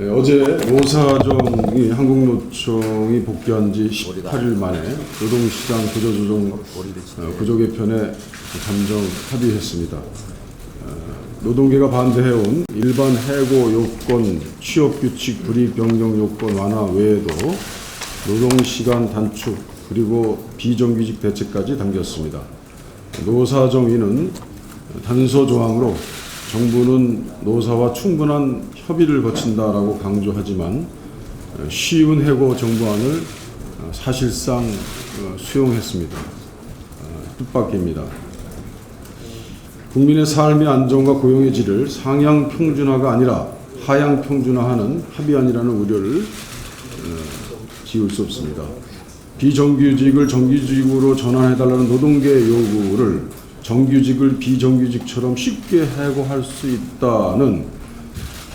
어제 노사정이 한국노총이 복귀한 지 18일 만에 노동시장 구조조정 구조 개편에 잠정 합의했습니다. 노동계가 반대해온 일반 해고 요건, 취업규칙 불이익 변경 요건 완화 외에도 노동시간 단축 그리고 비정규직 대책까지 담겼습니다. 노사정위는 단서 조항으로 정부는 노사와 충분한 협의를 거친다라고 강조하지만 쉬운 해고 정부안을 사실상 수용했습니다. 뜻밖입니다. 국민의 삶의 안정과 고용의 질을 상향 평준화가 아니라 하향 평준화하는 합의안이라는 우려를 지울 수 없습니다. 비정규직을 정규직으로 전환해달라는 노동계의 요구를 정규직을 비정규직처럼 쉽게 해고할 수 있다는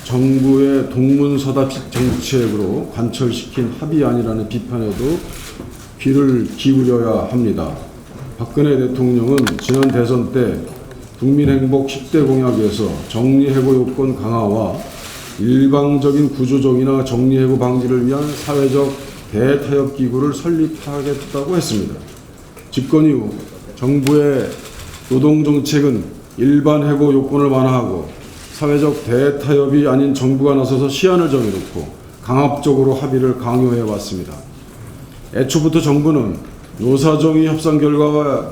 정부의 동문서답식 정책으로 관철시킨 합의안이라는 비판에도 귀를 기울여야 합니다. 박근혜 대통령은 지난 대선 때 국민행복 10대 공약에서 정리해고 요건 강화와 일방적인 구조조정이나 정리해고 방지를 위한 사회적 대타협기구를 설립하겠다고 했습니다. 집권 이후 정부의 노동정책은 일반 해고 요건을 완화하고 사회적 대타협이 아닌 정부가 나서서 시한을 정해놓고 강압적으로 합의를 강요해 왔습니다. 애초부터 정부는 노사정의 협상 결과와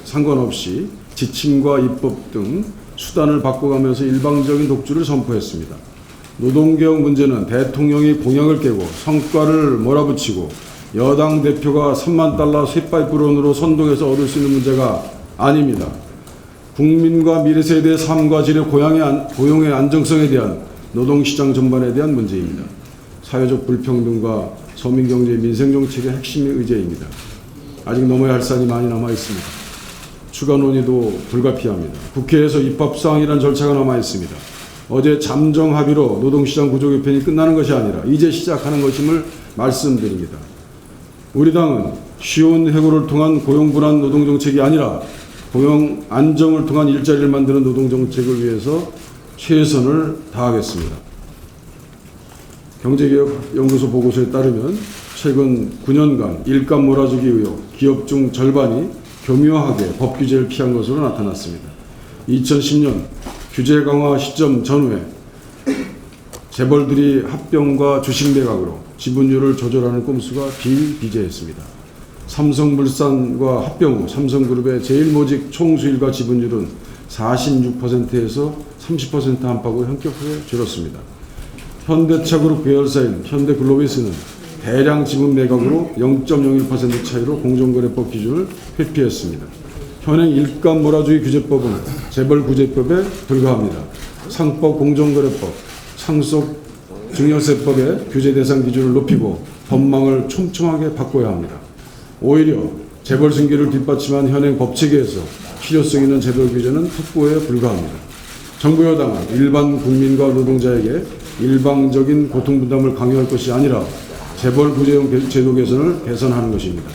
상관없이 지침과 입법 등 수단을 바꿔가면서 일방적인 독주를 선포했습니다. 노동개혁 문제는 대통령이 공약을 깨고 성과를 몰아붙이고 여당 대표가 3만 달러 쇠파이프론으로 선동해서 얻을 수 있는 문제가 아닙니다. 국민과 미래 세대의 삶과 질의 고용의 안정성에 대한 노동시장 전반에 대한 문제입니다. 사회적 불평등과 서민경제 민생정책의 핵심의 의제입니다. 아직 넘어야 할 산이 많이 남아 있습니다. 추가 논의도 불가피합니다. 국회에서 입법사항이란 절차가 남아 있습니다. 어제 잠정 합의로 노동시장 구조 개편이 끝나는 것이 아니라 이제 시작하는 것임을 말씀드립니다. 우리 당은 쉬운 해고를 통한 고용 불안 노동정책이 아니라 고용 안정을 통한 일자리를 만드는 노동정책을 위해서 최선을 다하겠습니다. 경제개혁연구소 보고서에 따르면 최근 9년간 일감 몰아주기 의혹, 기업 중 절반이 교묘하게 법 규제를 피한 것으로 나타났습니다. 2010년 규제 강화 시점 전후에 재벌들이 합병과 주식 매각으로 지분율을 조절하는 꼼수가 비일비재했습니다. 삼성물산과 합병 후 삼성그룹의 제일모직 총수일과 지분율은 46%에서 30% 안팎으로 현격하게 줄었습니다. 현대차그룹 계열사인 현대글로비스는 대량 지분 매각으로 0.01% 차이로 공정거래법 기준을 회피했습니다. 현행 일감 몰아주기 규제법은 재벌구제법에 불과합니다. 상법 공정거래법, 상속 증여세법의 규제 대상 기준을 높이고 법망을 촘촘하게 바꿔야 합니다. 오히려 재벌 승계를 뒷받침한 현행 법체계에서 필요성 있는 재벌 규제는 특보에 불과합니다. 정부 여당은 일반 국민과 노동자에게 일방적인 고통분담을 강요할 것이 아니라 재벌 구제형 제도 개선을 개선하는 것입니다.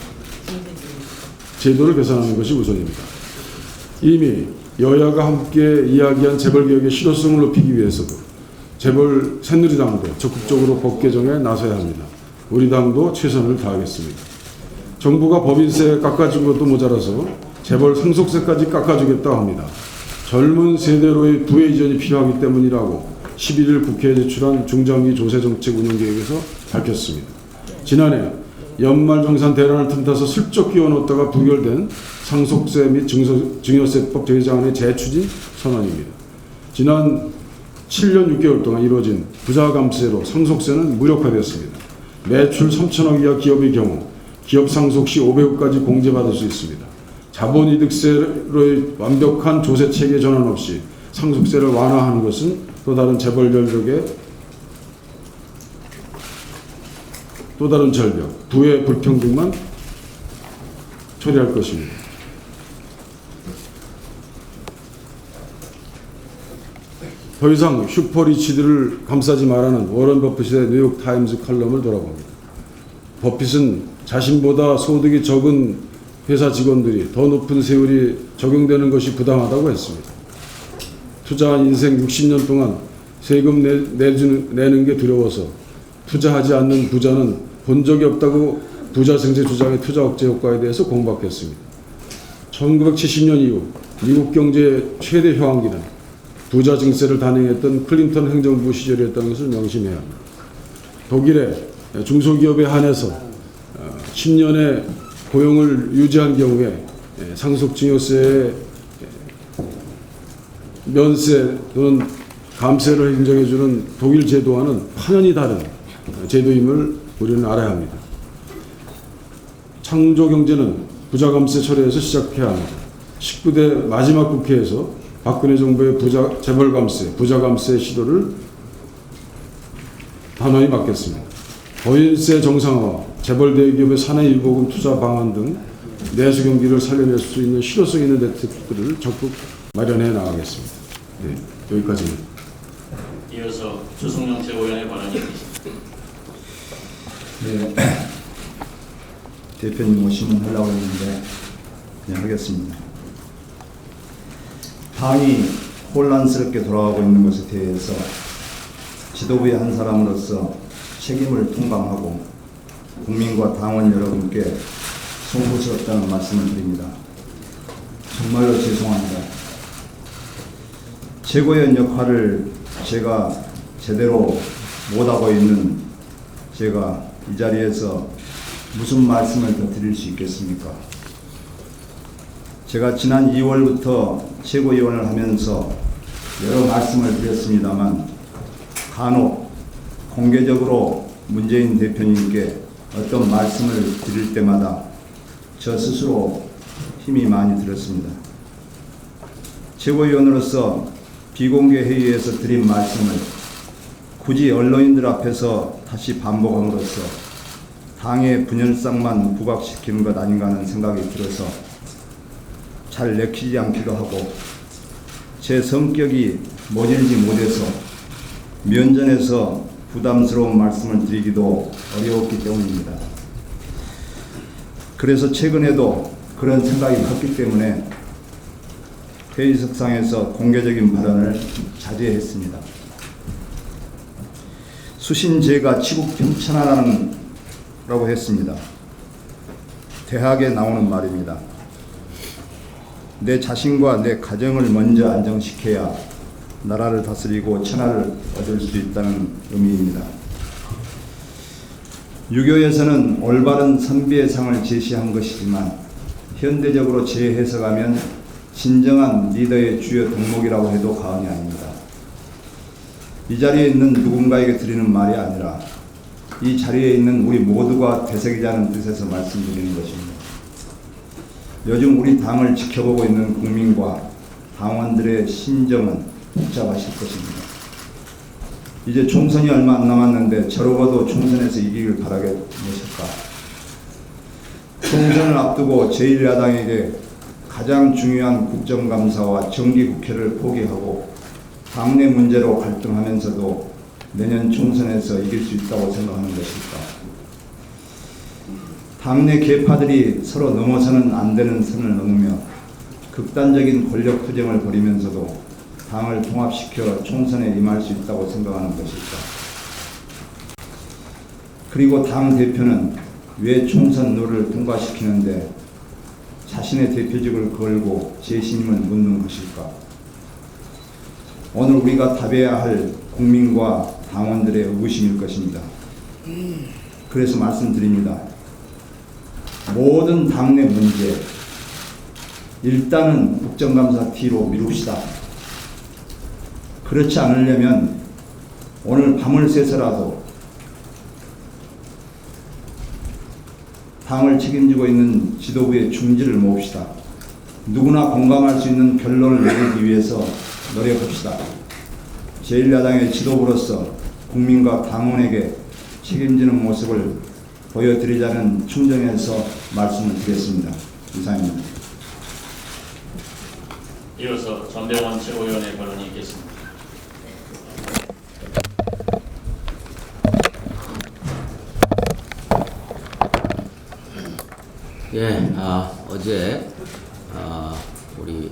제도를 개선하는 것이 우선입니다. 이미 여야가 함께 이야기한 재벌 개혁의 실효성을 높이기 위해서도 재벌 새누리당도 적극적으로 법 개정에 나서야 합니다. 우리 당도 최선을 다하겠습니다. 정부가 법인세 깎아준 것도 모자라서 재벌 상속세까지 깎아주겠다고 합니다. 젊은 세대로의 부의 이전이 필요하기 때문이라고 11일 국회에 제출한 중장기 조세정책 운영계획에서 밝혔습니다. 지난해 연말정산 대란을 틈타서 슬쩍 끼워넣었다가 부결된 상속세 및 증여세법 제정안의 재추진 선언입니다. 지난 7년 6개월 동안 이루어진 부자감세로 상속세는 무력화되었습니다. 매출 3천억 이하 기업의 경우 기업 상속 시 500억까지 공제받을 수 있습니다. 자본이득세로의 완벽한 조세체계 전환 없이 상속세를 완화하는 것은 또 다른 재벌 전력의 또 다른 절벽, 부의 불평등만 처리할 것입니다. 더 이상 슈퍼리치들을 감싸지 말라는 워런 버핏의 뉴욕타임즈 칼럼을 돌아봅니다. 버핏은 자신보다 소득이 적은 회사 직원들이 더 높은 세율이 적용되는 것이 부당하다고 했습니다. 투자한 인생 60년 동안 세금 내는 게 두려워서 투자하지 않는 부자는 본 적이 없다고 부자 생세 주장의 투자 억제 효과에 대해서 공박했습니다. 1970년 이후 미국 경제의 최대 효황기는 부자 증세를 단행했던 클린턴 행정부 시절이었다는 것을 명심해야 합니다. 독일의 중소기업에 한해서 10년의 고용을 유지한 경우에 상속증여세의 면세 또는 감세를 인정해주는 독일 제도와는 환연히 다른 제도임을 우리는 알아야 합니다. 창조경제는 부자감세 철회에서 시작해야 합니다. 19대 마지막 국회에서 박근혜 정부의 재벌감세, 부자감세 시도를 단호히 막겠습니다. 법인세 정상화와 재벌 대기업의 사내일보금 투자 방안 등 내수 경기를 살려낼 수 있는 실효성 있는 대책들을 적극 마련해 나가겠습니다. 네, 여기까지입니다. 이어서 주성영 최고위원의 발언이 있습니다. 네, 대표님 오시면 하려고 했는데 그냥 하겠습니다. 당이 혼란스럽게 돌아가고 있는 것에 대해서 지도부의 한 사람으로서 책임을 통감하고 국민과 당원 여러분께 송구스럽다는 말씀을 드립니다. 정말로 죄송합니다. 최고위원 역할을 제가 제대로 못하고 있는 제가 이 자리에서 무슨 말씀을 더 드릴 수 있겠습니까? 제가 지난 2월부터 최고위원을 하면서 여러 말씀을 드렸습니다만 간혹 공개적으로 문재인 대표님께 어떤 말씀을 드릴 때마다 저 스스로 힘이 많이 들었습니다. 최고위원으로서 비공개 회의에서 드린 말씀을 굳이 언론인들 앞에서 다시 반복함으로써 당의 분열상만 부각시키는 것 아닌가 하는 생각이 들어서 잘 내키지 않기도 하고 제 성격이 모질지 못해서 면전에서 부담스러운 말씀을 드리기도 어려웠기 때문입니다. 그래서 최근에도 그런 생각이 컸기 때문에 회의석상에서 공개적인 발언을 자제했습니다. 수신제가 치국평천하라고 했습니다. 대학에 나오는 말입니다. 내 자신과 내 가정을 먼저 안정시켜야 나라를 다스리고 천하를 얻을 수 있다는 의미입니다. 유교에서는 올바른 선비의 상을 제시한 것이지만 현대적으로 재해석하면 진정한 리더의 주요 덕목이라고 해도 과언이 아닙니다. 이 자리에 있는 누군가에게 드리는 말이 아니라 이 자리에 있는 우리 모두가 되새기자는 뜻에서 말씀드리는 것입니다. 요즘 우리 당을 지켜보고 있는 국민과 당원들의 심정은 복잡하실 것입니다. 이제 총선이 얼마 안 남았는데 저러고도 총선에서 이기길 바라겠습니까? 총선을 앞두고 제1야당에게 가장 중요한 국정감사와 정기국회를 포기하고 당내 문제로 갈등하면서도 내년 총선에서 이길 수 있다고 생각하는 것일까? 당내 계파들이 서로 넘어서는 안 되는 선을 넘으며 극단적인 권력 투쟁을 벌이면서도 당을 통합시켜 총선에 임할 수 있다고 생각하는 것일까? 그리고 당 대표는 왜 총선 룰을 통과시키는데 자신의 대표직을 걸고 재신임을 묻는 것일까? 오늘 우리가 답해야 할 국민과 당원들의 의구심일 것입니다. 그래서 말씀드립니다. 모든 당내 문제 일단은 국정감사 뒤로 미룹시다. 그렇지 않으려면 오늘 밤을 새서라도 당을 책임지고 있는 지도부의 중지를 모읍시다. 누구나 공감할 수 있는 결론을 내리기 위해서 노력합시다. 제1야당의 지도부로서 국민과 당원에게 책임지는 모습을 보여드리자는 충정에서 말씀을 드리겠습니다. 이상입니다. 이어서 전병원 최고위원의 발언이 있겠습니다. 예, 어제 우리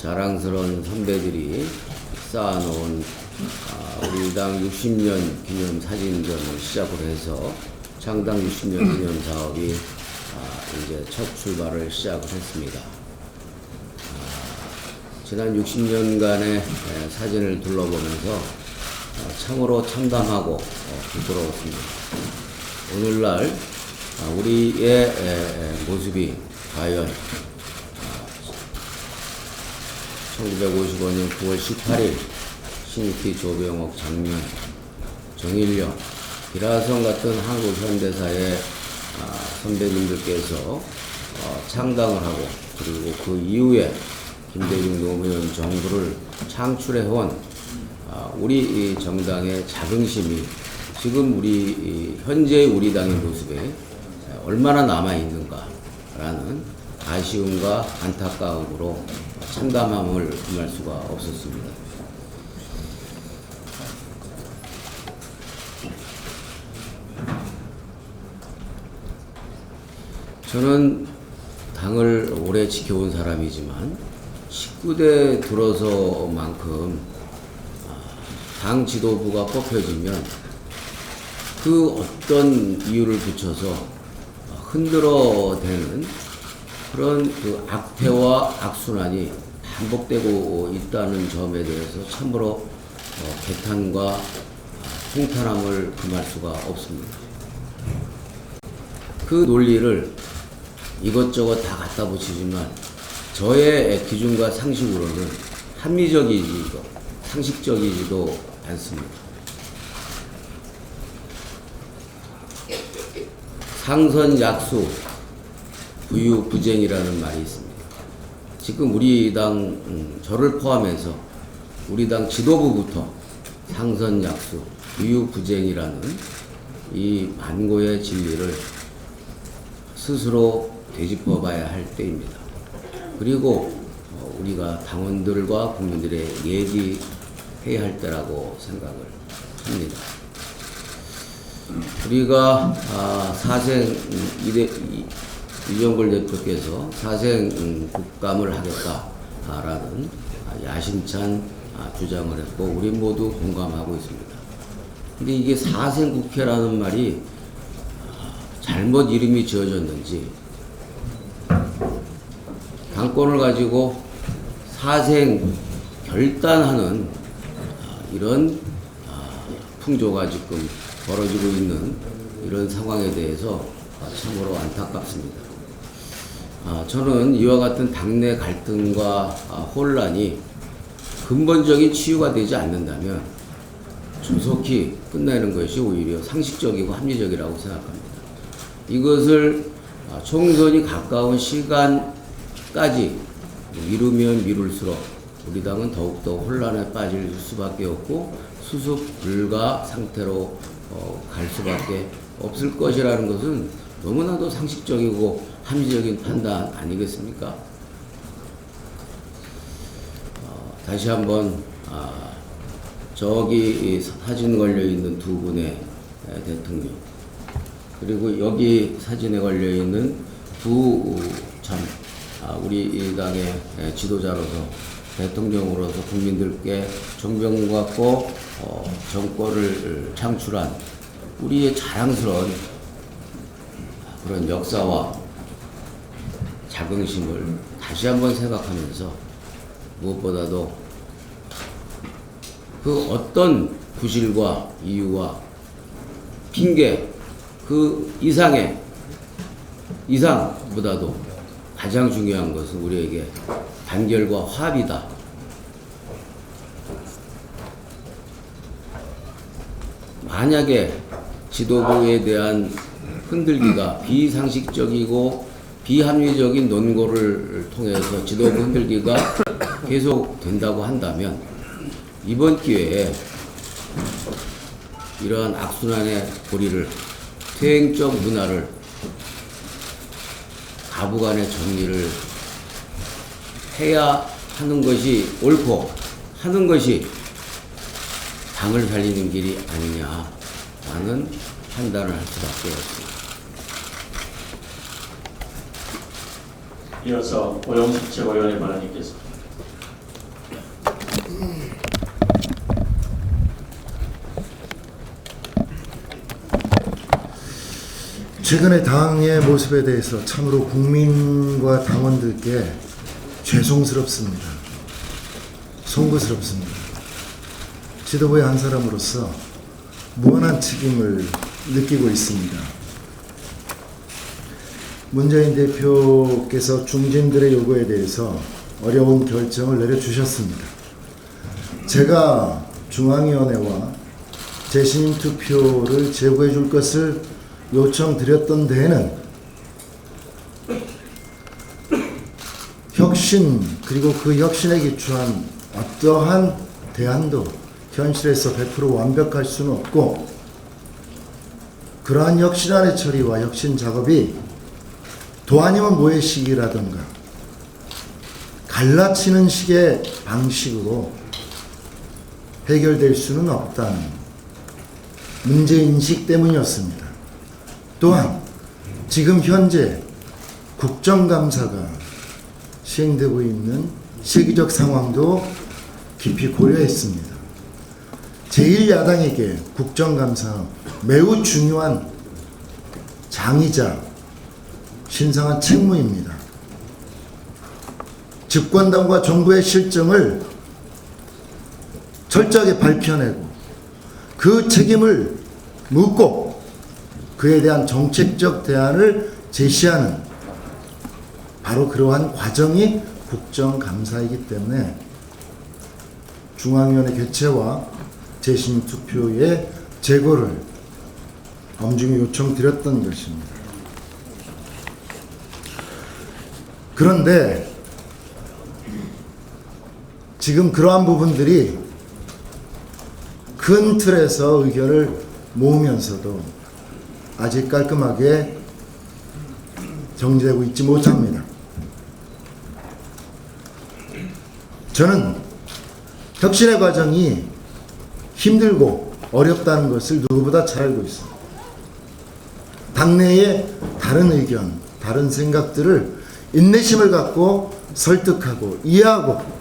자랑스러운 선배들이 쌓아놓은 우리 당 60년 기념 사진전을 시작으로 해서 창당 60년 기념 사업이 이제 첫 출발을 시작을 했습니다. 지난 60년간의 사진을 둘러보면서 참으로 참담하고 부끄러웠습니다. 오늘날 우리의 모습이 과연 1955년 9월 18일 신익희, 조병옥, 장면, 정일영, 기라성 같은 한국 현대사의 선배님들께서 창당을 하고 그리고 그 이후에 김대중 노무현 정부를 창출해온 우리 이 정당의 자긍심이 지금 우리 현재의 우리 당의 모습에 얼마나 남아 있는가라는 아쉬움과 안타까움으로 참담함을 금할 수가 없었습니다. 저는 당을 오래 지켜온 사람이지만 19대 들어서만큼 당 지도부가 뽑혀지면 그 어떤 이유를 붙여서 흔들어대는 그런 그 악태와 악순환이 반복되고 있다는 점에 대해서 참으로 개탄과 통탄함을 금할 수가 없습니다. 그 논리를 이것저것 다 갖다 붙이지만 저의 기준과 상식으로는 합리적이지도 상식적이지도 않습니다. 상선약수 부유부쟁이라는 말이 있습니다. 지금 우리 당 저를 포함해서 우리 당 지도부부터 상선약수 부유부쟁이라는 이 만고의 진리를 스스로 되짚어봐야 할 때입니다. 그리고 우리가 당원들과 국민들의 얘기해야 할 때라고 생각을 합니다. 우리가 사생 이정걸 대표께서 사생 국감을 하겠다라는 야심찬 주장을 했고 우리 모두 공감하고 있습니다. 근데 이게 사생국회라는 말이 잘못 이름이 지어졌는지 당권을 가지고 사생 결단하는 이런 풍조가 지금 벌어지고 있는 이런 상황에 대해서 참으로 안타깝습니다. 저는 이와 같은 당내 갈등과 혼란이 근본적인 치유가 되지 않는다면 조속히 끝내는 것이 오히려 상식적이고 합리적이라고 생각합니다. 이것을 총선이 가까운 시간까지 미루면 미룰수록 우리 당은 더욱더 혼란에 빠질 수밖에 없고 수습 불가 상태로 갈 수밖에 없을 것이라는 것은 너무나도 상식적이고 합리적인 판단 아니겠습니까? 다시 한번 저기 사진 걸려있는 두 분의 대통령 그리고 여기 사진에 걸려있는 두 전 우리 당의 지도자로서 대통령으로서 국민들께 존경받고 정권을 창출한 우리의 자랑스러운 그런 역사와 자긍심을 다시 한번 생각하면서 무엇보다도 그 어떤 부실과 이유와 핑계 그 이상보다도 가장 중요한 것은 우리에게 단결과 화합이다. 만약에 지도부에 대한 흔들기가 비상식적이고 비합리적인 논거를 통해서 지도부 흔들기가 계속 된다고 한다면 이번 기회에 이러한 악순환의 고리를 퇴행적 문화를 가부간의 정리를 해야 하는 것이 옳고 하는 것이 당을 살리는 길이 아니냐라는 판단을 할 수밖에 없습니다. 이어서 오영식 최고위원의 발언이 있겠습니다. 최근의 당의 모습에 대해서 참으로 국민과 당원들께 죄송스럽습니다. 송구스럽습니다. 지도부의 한 사람으로서 무한한 책임을 느끼고 있습니다. 문재인 대표께서 중진들의 요구에 대해서 어려운 결정을 내려주셨습니다. 제가 중앙위원회와 재신임 투표를 제고해 줄 것을 요청드렸던 데에는 혁신 그리고 그 혁신에 기초한 어떠한 대안도 현실에서 100% 완벽할 수는 없고 그러한 혁신안의 처리와 혁신 작업이 도 아니면 모의 식이라든가 갈라치는 식의 방식으로 해결될 수는 없다는 문제인식 때문이었습니다. 또한 지금 현재 국정감사가 시행되고 있는 시기적 상황도 깊이 고려했습니다. 제1야당에게 국정감사는 매우 중요한 장이자 신성한 책무입니다. 집권당과 정부의 실정을 철저하게 밝혀내고 그 책임을 묻고 그에 대한 정책적 대안을 제시하는 바로 그러한 과정이 국정감사이기 때문에 중앙위원회 개최와 재심 투표의 재고를 엄중히 요청드렸던 것입니다. 그런데 지금 그러한 부분들이 큰 틀에서 의견을 모으면서도 아직 깔끔하게 정리되고 있지 못합니다. 저는 혁신의 과정이 힘들고 어렵다는 것을 누구보다 잘 알고 있습니다. 당내의 다른 의견, 다른 생각들을 인내심을 갖고 설득하고 이해하고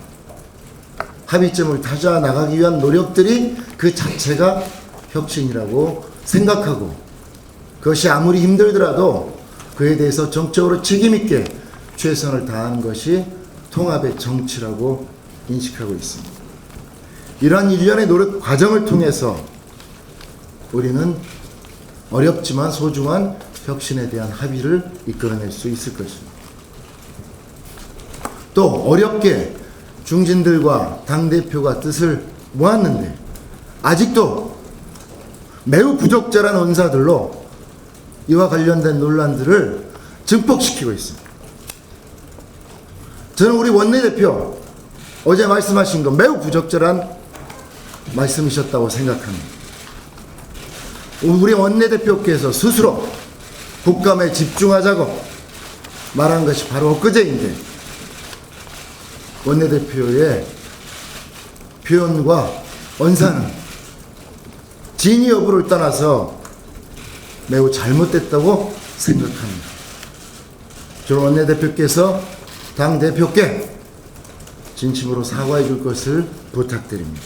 합의점을 찾아 나가기 위한 노력들이 그 자체가 혁신이라고 생각하고 그것이 아무리 힘들더라도 그에 대해서 정적으로 책임있게 최선을 다하는 것이 통합의 정치라고 인식하고 있습니다. 이러한 일련의 노력 과정을 통해서 우리는 어렵지만 소중한 혁신에 대한 합의를 이끌어낼 수 있을 것입니다. 또 어렵게 중진들과 당대표가 뜻을 모았는데 아직도 매우 부적절한 언사들로 이와 관련된 논란들을 증폭시키고 있습니다. 저는 우리 원내대표 어제 말씀하신 거 매우 부적절한 말씀이셨다고 생각합니다. 우리 원내대표께서 스스로 국감에 집중하자고 말한 것이 바로 엊그제인데 원내대표의 표현과 언사는 진위 여부를 떠나서 매우 잘못됐다고 생각합니다. 저는 원내대표께서 당대표께 진심으로 사과해 줄 것을 부탁드립니다.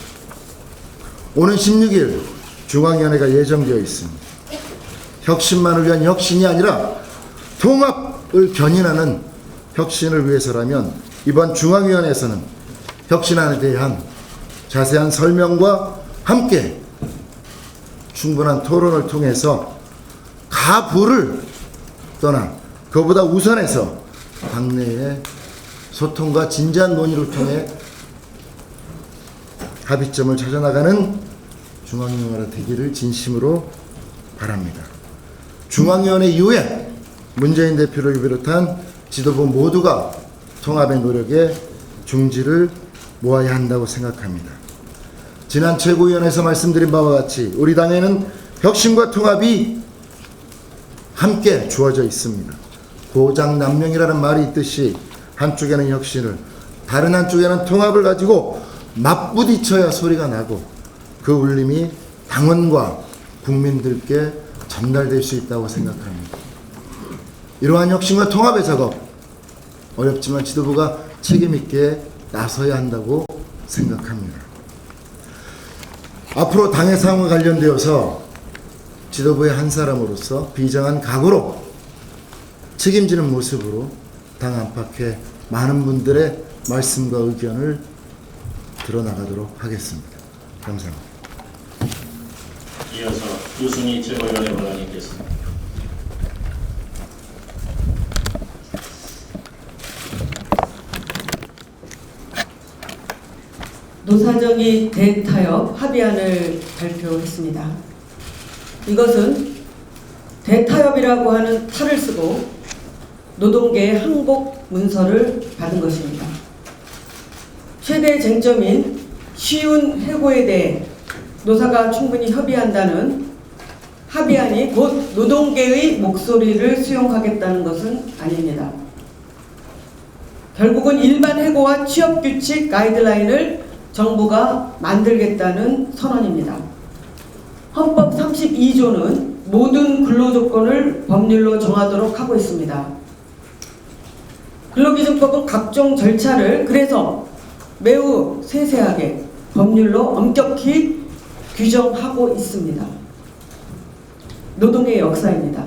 오는 16일 중앙위원회가 예정되어 있습니다. 혁신만을 위한 혁신이 아니라 통합을 견인하는 혁신을 위해서라면 이번 중앙위원회에서는 혁신안에 대한 자세한 설명과 함께 충분한 토론을 통해서 가부를 떠나 그보다 우선해서 당내의 소통과 진지한 논의를 통해 합의점을 찾아나가는 중앙위원회가 되기를 진심으로 바랍니다. 중앙위원회 이후에 문재인 대표를 비롯한 지도부 모두가 통합의 노력에 중지를 모아야 한다고 생각합니다. 지난 최고위원회에서 말씀드린 바와 같이 우리 당에는 혁신과 통합이 함께 주어져 있습니다. 고장난명이라는 말이 있듯이 한쪽에는 혁신을 다른 한쪽에는 통합을 가지고 맞부딪혀야 소리가 나고 그 울림이 당원과 국민들께 전달될 수 있다고 생각합니다. 이러한 혁신과 통합의 작업 어렵지만 지도부가 책임있게 나서야 한다고 생각합니다. 앞으로 당의 사항과 관련되어서 지도부의 한 사람으로서 비정한 각오로 책임지는 모습으로 당 안팎의 많은 분들의 말씀과 의견을 들어나가도록 하겠습니다. 감사합니다. 이어서 유승희 최고위원의 발언이 있겠습니다. 노사정이 대타협 합의안을 발표했습니다. 이것은 대타협이라고 하는 탈을 쓰고 노동계의 항복 문서를 받은 것입니다. 최대 쟁점인 쉬운 해고에 대해 노사가 충분히 협의한다는 합의안이 곧 노동계의 목소리를 수용하겠다는 것은 아닙니다. 결국은 일반 해고와 취업규칙 가이드라인을 정부가 만들겠다는 선언입니다. 헌법 32조는 모든 근로조건을 법률로 정하도록 하고 있습니다. 근로기준법은 각종 절차를 그래서 매우 세세하게 법률로 엄격히 규정하고 있습니다. 노동의 역사입니다.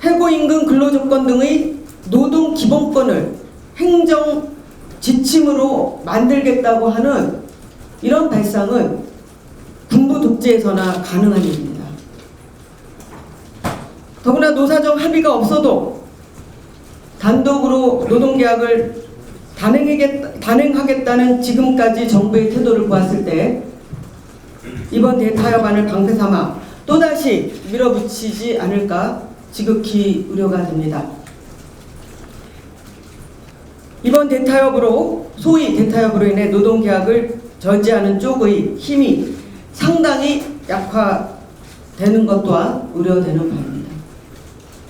해고임금 근로조건 등의 노동기본권을 행정 지침으로 만들겠다고 하는 이런 발상은 군부 독재에서나 가능한 일입니다. 더구나 노사정 합의가 없어도 단독으로 노동계약을 단행하겠다는 지금까지 정부의 태도를 보았을 때 이번 대타협안을 방패삼아 또다시 밀어붙이지 않을까 지극히 우려가 됩니다. 이번 대타협으로 소위 대타협으로 인해 노동계약을 저지하는 쪽의 힘이 상당히 약화되는 것 또한 우려되는 바입니다.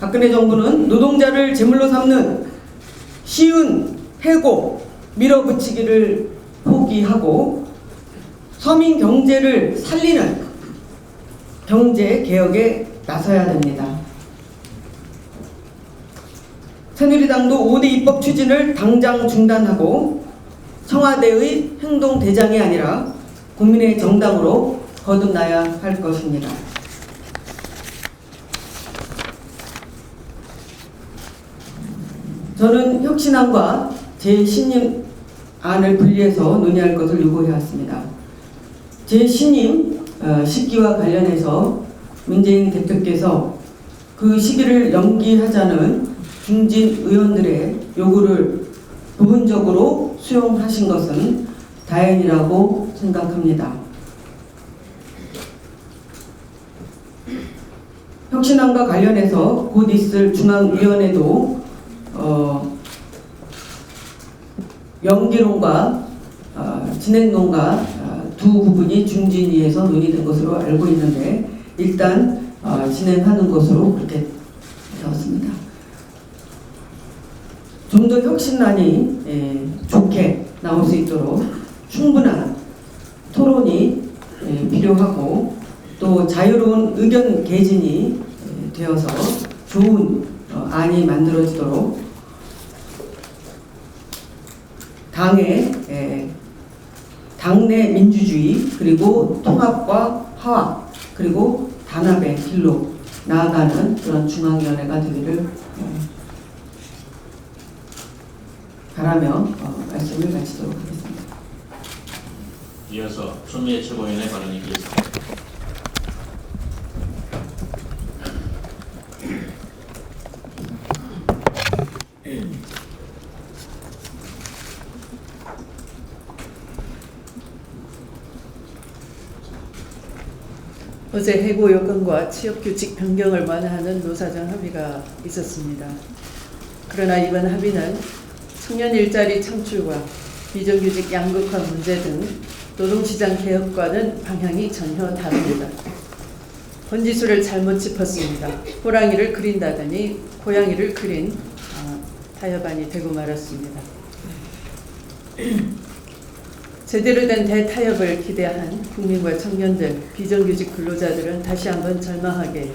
박근혜 정부는 노동자를 제물로 삼는 쉬운 해고 밀어붙이기를 포기하고 서민 경제를 살리는 경제 개혁에 나서야 됩니다. 새누리당도 5대 입법 추진을 당장 중단하고 청와대의 행동대장이 아니라 국민의 정당으로 거듭나야 할 것입니다. 저는 혁신안과 제10님 안을 분리해서 논의할 것을 요구해왔습니다. 제10님 시기와 관련해서 문재인 대표께서 그 시기를 연기하자는 중진 의원들의 요구를 부분적으로 수용하신 것은 다행이라고 생각합니다. 혁신안과 관련해서 곧 있을 중앙위원회도 연기론과 진행론과 두 부분이 중진위에서 논의된 것으로 알고 있는데 일단 진행하는 것으로 그렇게 되었습니다. 좀 더 혁신안이 좋게 나올 수 있도록 충분한 토론이 필요하고 또 자유로운 의견 개진이 되어서 좋은 안이 만들어지도록 당내 민주주의 그리고 통합과 화합 그리고 단합의 길로 나아가는 그런 중앙위원회가 되기를 바라며 말씀을 마치도록 하겠습니다. 이어서 추미애 최고위원의 발언이 있겠습니다. 어제 해고 요건과 취업규칙 변경을 완화하는 노사정 합의가 있었습니다. 그러나 이번 합의는 청년 일자리 창출과 비정규직 양극화 문제 등 노동시장 개혁과는 방향이 전혀 다릅니다. 번지수를 잘못 짚었습니다. 호랑이를 그린다더니 고양이를 그린 타협안이 되고 말았습니다. 제대로 된 대타협을 기대한 국민과 청년들, 비정규직 근로자들은 다시 한번 절망하게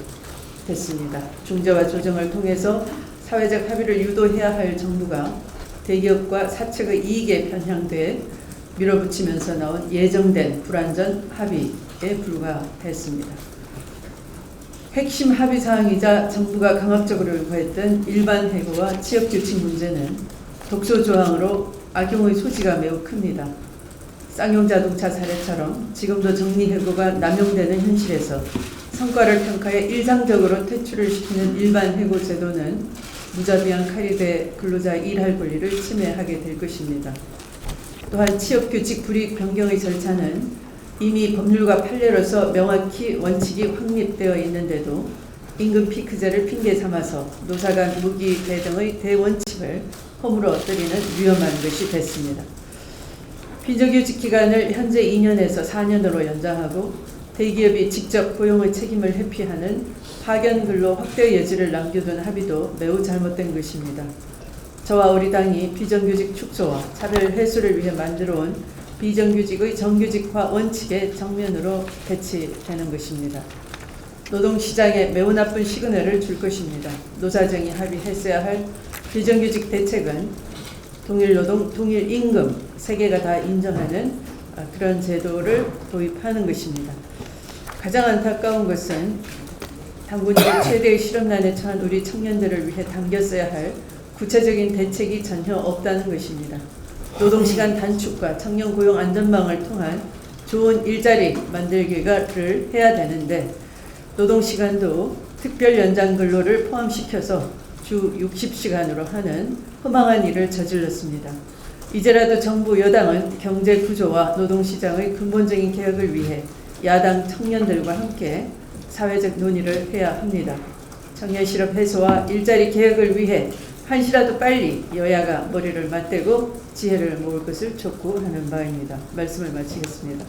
됐습니다. 중재와 조정을 통해서 사회적 합의를 유도해야 할 정부가 대기업과 사측의 이익에 편향돼 밀어붙이면서 나온 예정된 불완전 합의에 불과했습니다. 핵심 합의 사항이자 정부가 강압적으로 요구했던 일반 해고와 취업규칙 문제는 독소 조항으로 악용의 소지가 매우 큽니다. 쌍용자동차 사례처럼 지금도 정리해고가 남용되는 현실에서 성과를 평가해 일상적으로 퇴출을 시키는 일반 해고 제도는 무자비한 칼이 근로자 일할 권리를 침해하게 될 것입니다. 또한 취업규칙 불이익 변경의 절차는 이미 법률과 판례로서 명확히 원칙이 확립되어 있는데도 임금 피크제를 핑계 삼아서 노사 간 무기 배등의 대원칙을 허물어 엎드리는 위험한 것이 됐습니다. 비정규직 기간을 현재 2년에서 4년으로 연장하고 대기업이 직접 고용의 책임을 회피하는 파견 근로 확대 여지를 남겨둔 합의도 매우 잘못된 것입니다. 저와 우리 당이 비정규직 축소와 차별 해소를 위해 만들어온 비정규직의 정규직화 원칙에 정면으로 배치되는 것입니다. 노동시장에 매우 나쁜 시그널을 줄 것입니다. 노사정이 합의했어야 할 비정규직 대책은 동일노동, 동일임금 세 개가 다 인정하는 그런 제도를 도입하는 것입니다. 가장 안타까운 것은 당군적 최대의 실업난에 처한 우리 청년들을 위해 당겼어야 할 구체적인 대책이 전혀 없다는 것입니다. 노동시간 단축과 청년 고용 안전망을 통한 좋은 일자리 만들기를 해야 되는데 노동시간도 특별 연장 근로를 포함시켜서 주 60시간으로 하는 허망한 일을 저질렀습니다. 이제라도 정부 여당은 경제 구조와 노동시장의 근본적인 개혁을 위해 야당 청년들과 함께 사회적 논의를 해야 합니다. 청년 실업 해소와 일자리 개혁을 위해 한시라도 빨리 여야가 머리를 맞대고 지혜를 모을 것을 촉구하는 바입니다. 말씀을 마치겠습니다.